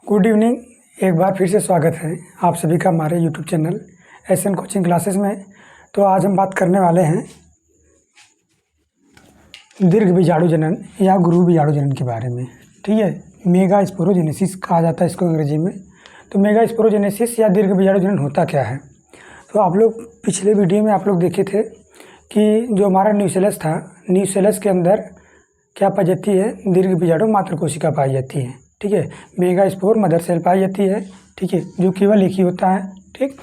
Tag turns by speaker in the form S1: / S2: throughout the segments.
S1: Good evening. एक बार फिर से स्वागत है आप सभी का हमारे YouTube channel SN coaching classes में। तो आज हम बात करने वाले हैं दीर्घ बीजाणु जनन या गुरु बीजाणु जनन के बारे में। ठीक है, मेगा स्पोरोजेनेसिस कहा जाता है इसको अंग्रेजी में। तो मेगा स्पोरोजेनेसिस या दीर्घ बीजाणु जनन होता क्या है? तो आप लोग पिछले वीडियो में आप लोग देखे थे कि जो हमारा न्यूसेलस था, न्यूसेलस के अंदर क्या पाई जाती है? दीर्घ बीजाणु मात्र कोशिका पाई जाती है। ठीक है, मेगा स्पोर मदर सेल पाई जाती है। ठीक है, जो केवल एक ही होता है। ठीक,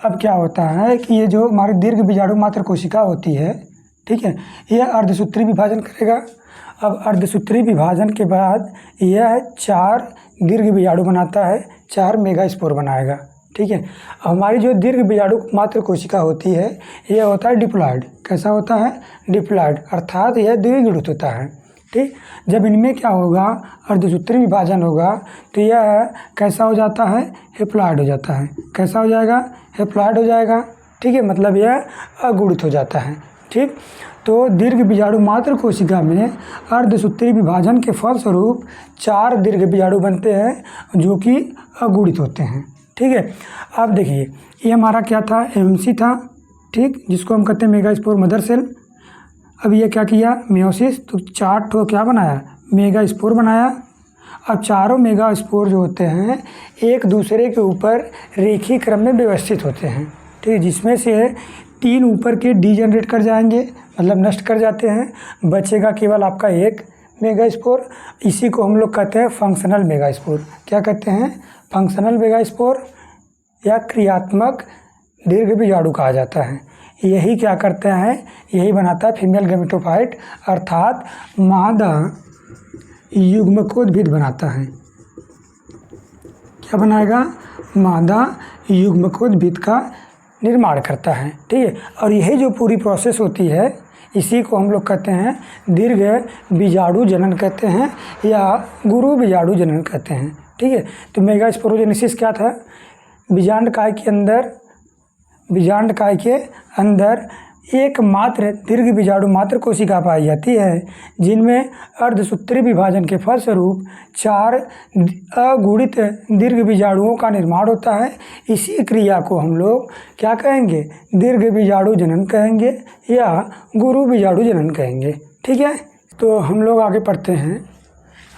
S1: अब क्या होता है कि ये जो हमारी दीर्घ बीजाणु मात्र कोशिका होती है, ठीक है, यह अर्धसूत्री विभाजन करेगा। अब अर्धसूत्री विभाजन के बाद यह 4 दीर्घ बीजाणु बनाता है, 4 मेगा स्पोर बनाएगा। ठीक है, हमारी जो दीर्घ बीजाणु मात्र कोशिका होती है यह होता है डिप्लॉयड। कैसा होता है? डिप्लॉयड, अर्थात यह द्विगुणित होता है। ठीक, जब इनमें क्या होगा, अर्धसूत्री विभाजन होगा तो यह कैसा हो जाता है? हेप्लॉयड हो जाता है। कैसा हो जाएगा? हेप्लॉयड हो जाएगा। ठीक है, मतलब यह अगुणित हो जाता है। ठीक, तो दीर्घ बीजाणु मात्र कोशिका में अर्धसूत्री विभाजन के फलस्वरूप 4 दीर्घ बीजाणु बनते हैं जो कि अगुणित होते हैं। ठीक है, अब देखिए ये हमारा क्या था? एमसी था। ठीक, जिसको हम कहते हैं मेगा स्पोर मदर सेल। अब ये क्या किया? मियोसिस, तो 4 ठो क्या बनाया? मेगा स्पोर बनाया। अब चारों मेगा स्पोर जो होते हैं एक दूसरे के ऊपर रेखीय क्रम में व्यवस्थित होते हैं। ठीक है, जिसमें से 3 ऊपर के डीजेनरेट कर जाएंगे, मतलब नष्ट कर जाते हैं, बचेगा केवल आपका एक मेगा स्पोर। इसी को हम लोग कहते हैं फंक्शनल मेगा स्पोर। क्या कहते हैं? फंक्शनल मेगा स्पोर या क्रियात्मक दीर्घ बीजाणु कहा जाता है। यही क्या करते हैं? यही बनाता है फीमेल गैमेटोफाइट, अर्थात मादा युग्मकोद्भिद बनाता है। क्या बनाएगा? मादा युग्मकोद्भिद का निर्माण करता है। ठीक है, और यही जो पूरी प्रोसेस होती है इसी को हम लोग कहते हैं दीर्घ बीजाणु जनन कहते हैं या गुरु बीजाणु जनन कहते हैं। ठीक है, तो मेगा स्पोरोजेनेसिस क्या था? बीजांड काय के अंदर एकमात्र दीर्घ बीजाणु मात्र कोशिका पाई जाती है जिनमें अर्धसूत्री विभाजन के फलस्वरूप 4 अगुणित दीर्घ बीजाणुओं का निर्माण होता है। इसी क्रिया को हम लोग क्या कहेंगे? दीर्घ बीजाणु जनन कहेंगे या गुरु बीजाणु जनन कहेंगे। ठीक है, तो हम लोग आगे पढ़ते हैं।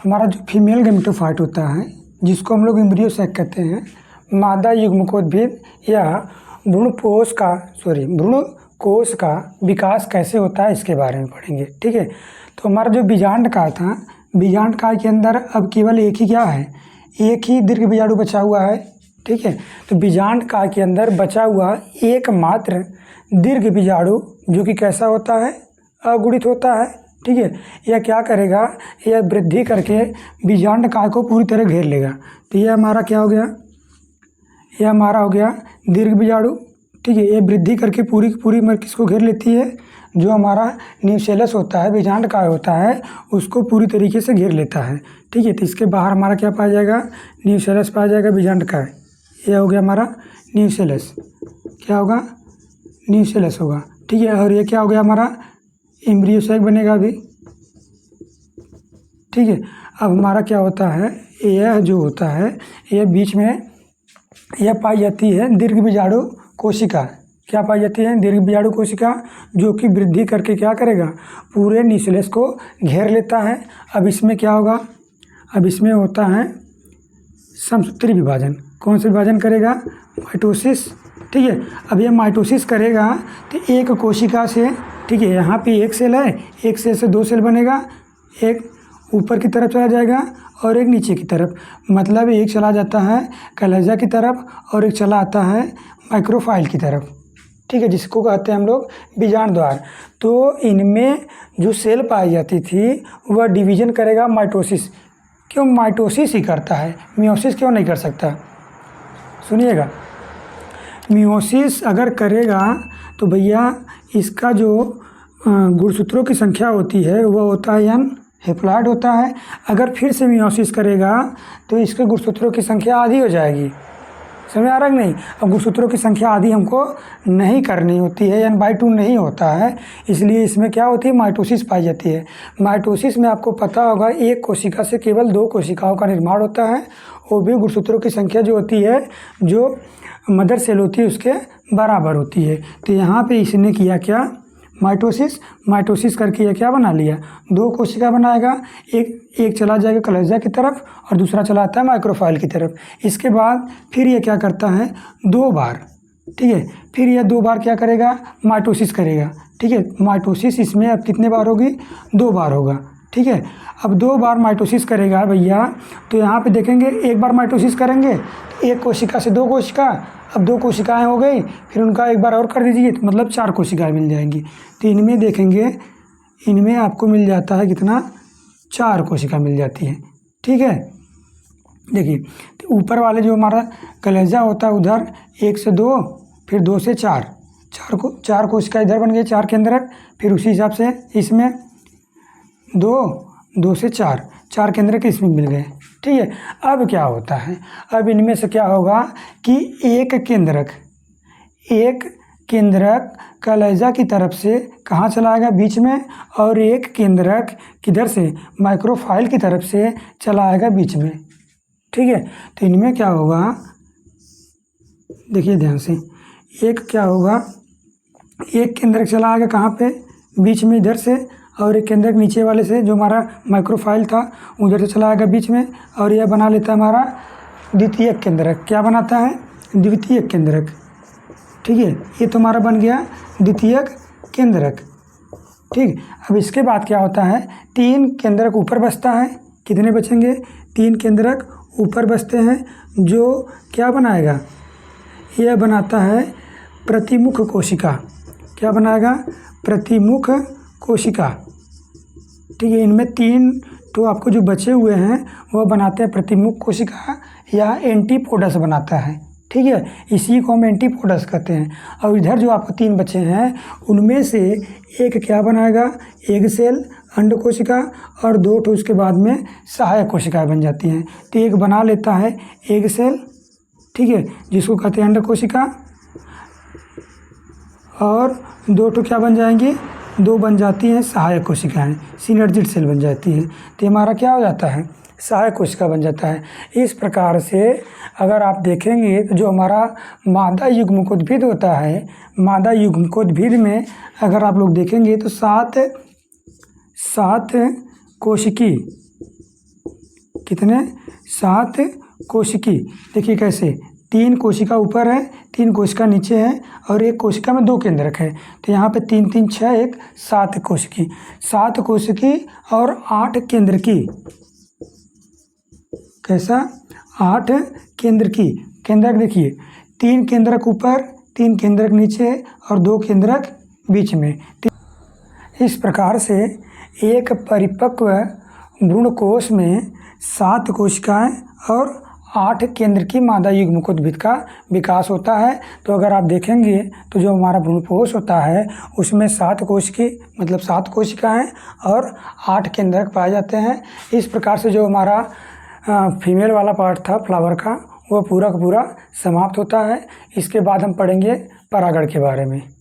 S1: हमारा जो फीमेल गैमेटोफाइट होता है जिसको हम लोग एम्ब्रियो सैक कहते हैं, मादा युग्मकोद्भिद या भ्रूण कोश का विकास कैसे होता है इसके बारे में पढ़ेंगे। ठीक है, तो हमारा जो बीजांड काय था, बीजांड काय के अंदर अब केवल एक ही क्या है? एक ही दीर्घ बीजाणु बचा हुआ है। ठीक है, तो बीजांड काय के अंदर बचा हुआ एकमात्र दीर्घ बीजाणु जो कि कैसा होता है? अगुणित होता है। ठीक है, यह क्या करेगा? यह वृद्धि करके बीजांड काय को पूरी तरह घेर लेगा। तो यह हमारा क्या हो गया? यह हमारा हो गया दीर्घ बीजाणु। ठीक है, ये वृद्धि करके पूरी किसको घेर लेती है? जो हमारा न्यूसेलस होता है, बीजांड काय होता है, उसको पूरी तरीके से घेर लेता है। ठीक है, तो इसके बाहर हमारा क्या पाया जाएगा? न्यूसेलस पाया जाएगा, बीजांड काय। यह हो गया हमारा न्यूसेलस। क्या होगा? न्यूसेलस होगा। ठीक है, और ये क्या हो गया? हमारा एम्ब्रियो सैक बनेगा अभी। ठीक है, अब हमारा क्या होता है? यह जो होता है यह बीच में यह पाई जाती है दीर्घ बीजाणु कोशिका। क्या पाई जाती है? दीर्घ बीजाणु कोशिका, जो कि वृद्धि करके क्या करेगा? पूरे न्यूसेलस को घेर लेता है। अब इसमें क्या होगा? अब इसमें होता है समसूत्री विभाजन। कौन सा विभाजन करेगा? माइटोसिस। ठीक है, अब यह माइटोसिस करेगा तो एक कोशिका से, ठीक है, यहाँ पे एक सेल है, एक सेल से 2 सेल बनेगा, एक ऊपर की तरफ चला जाएगा और एक नीचे की तरफ, मतलब एक चला जाता है कलेजा की तरफ और एक चला आता है माइक्रोफाइल की तरफ। ठीक है, जिसको कहते हैं हम लोग बीजांड द्वार। तो इनमें जो सेल पाई जाती थी वह डिवीजन करेगा माइटोसिस। क्यों माइटोसिस ही करता है? मियोसिस क्यों नहीं कर सकता? सुनिएगा, मियोसिस अगर करेगा तो भैया इसका जो गुणसूत्रों की संख्या होती है वह होता है n, हेप्लॉयड होता है। अगर फिर से मियोसिस करेगा तो इसके गुणसूत्रों की संख्या आधी हो जाएगी। समझ आ रहा है कि नहीं। अब गुणसूत्रों की संख्या आदि हमको नहीं करनी होती है, n/2 नहीं होता है, इसलिए इसमें क्या होती है, माइटोसिस पाई जाती है। माइटोसिस में आपको पता होगा एक कोशिका से केवल 2 कोशिकाओं का निर्माण होता है, वो भी गुणसूत्रों की संख्या जो होती है, जो मदर सेल होती है उसके बराबर होती है। तो यहाँ पे इसने किया क्या, माइटोसिस करके ये क्या बना लिया, 2 कोशिका बनाएगा, एक चला जाएगा कलेजा की तरफ और दूसरा चला आता है माइक्रोफाइल की तरफ। इसके बाद फिर ये क्या करता है, 2 बार, ठीक है, फिर ये 2 बार क्या करेगा, माइटोसिस करेगा, ठीक है। माइटोसिस इसमें अब कितने बार होगी, 2 बार होगा, ठीक है। अब 2 बार माइटोसिस करेगा भैया, तो यहाँ पे देखेंगे एक बार माइटोसिस करेंगे, एक कोशिका से 2 कोशिका, अब 2 कोशिकाएं हो गई, फिर उनका एक बार और कर दीजिए तो मतलब 4 कोशिकाएं मिल जाएंगी। तो इनमें देखेंगे, इनमें आपको मिल जाता है कितना, 4 कोशिका मिल जाती है, ठीक है। देखिए तो ऊपर वाले जो हमारा कलेजा होता है उधर 1 से 2, फिर 2 से 4, 4 कोशिका इधर बन गए, 4 केंद्रक, फिर उसी हिसाब से इसमें 2 से 4 केंद्रक इसमें मिल गए, ठीक है। अब क्या होता है, अब इनमें से क्या होगा कि एक केंद्रक कलेजा की तरफ से कहाँ चला आएगा, बीच में, और एक केंद्रक किधर से, माइक्रोफाइल की तरफ से चला आएगा बीच में, ठीक है। तो इनमें क्या होगा, देखिए ध्यान से, एक क्या होगा, एक केंद्रक चला आएगा कहाँ पे, बीच में इधर से, और एक केंद्रक नीचे वाले से जो हमारा माइक्रोफाइल था उधर से चला आएगा बीच में, और यह बना लेता है हमारा द्वितीयक केंद्रक। क्या बनाता है, द्वितीयक केंद्रक, ठीक है। ये तो हमारा बन गया द्वितीयक केंद्रक, ठीक। अब इसके बाद क्या होता है, 3 केंद्रक ऊपर बचता है, कितने बचेंगे, 3 केंद्रक ऊपर बचते हैं, जो क्या बनाएगा, यह बनाता है प्रतिमुख कोशिका। क्या बनाएगा, प्रतिमुख कोशिका, ठीक है। इनमें 3 तो आपको जो बचे हुए हैं वह बनाते हैं प्रतिमुख कोशिका या एंटीपोडस बनाता है, ठीक है। इसी को हम एंटीपोडस कहते हैं। और इधर जो आपको 3 बचे हैं उनमें से एक क्या बनाएगा, एग सेल, अंड कोशिका, और 2 तो उसके बाद में सहायक कोशिकाएं बन जाती हैं। तो एक बना लेता है एग सेल, ठीक है, जिसको कहते हैं अंड कोशिका, और 2 तो क्या बन जाएंगी, 2 बन जाती हैं सहायक कोशिकाएं, सिनर्जिड सेल बन जाती हैं। तो हमारा क्या हो जाता है, सहायक कोशिका बन जाता है। इस प्रकार से अगर आप देखेंगे तो जो हमारा मादा युग्मकोद्भिद होता है, मादा युग्मकोद्भिद में अगर आप लोग देखेंगे तो 7 कोशिकी, कितने, 7 कोशिकी। देखिए कैसे, 3 कोशिका ऊपर है, 3 कोशिका नीचे है, और एक कोशिका में 2 केंद्रक है। तो यहाँ पे 3 3 6 1 7 कोशिकी, 7 कोशिकी और 8 केंद्रकी। कैसा, 8 केंद्रकी। केंद्रक देखिए, 3 केंद्रक ऊपर, 3 केंद्रक नीचे और 2 केंद्रक बीच में। इस प्रकार से एक परिपक्व भ्रूणकोश में 7 कोशिकाएं और 8 केंद्र की मादा युग्मकोद्भिद का विकास होता है। तो अगर आप देखेंगे तो जो हमारा भ्रूणपोष होता है उसमें 7 कोशिकी मतलब 7 कोशिकाएं और 8 केंद्रक पाए जाते हैं। इस प्रकार से जो हमारा फीमेल वाला पार्ट था फ्लावर का, वह पूरा का पूरा समाप्त होता है। इसके बाद हम पढ़ेंगे परागण के बारे में।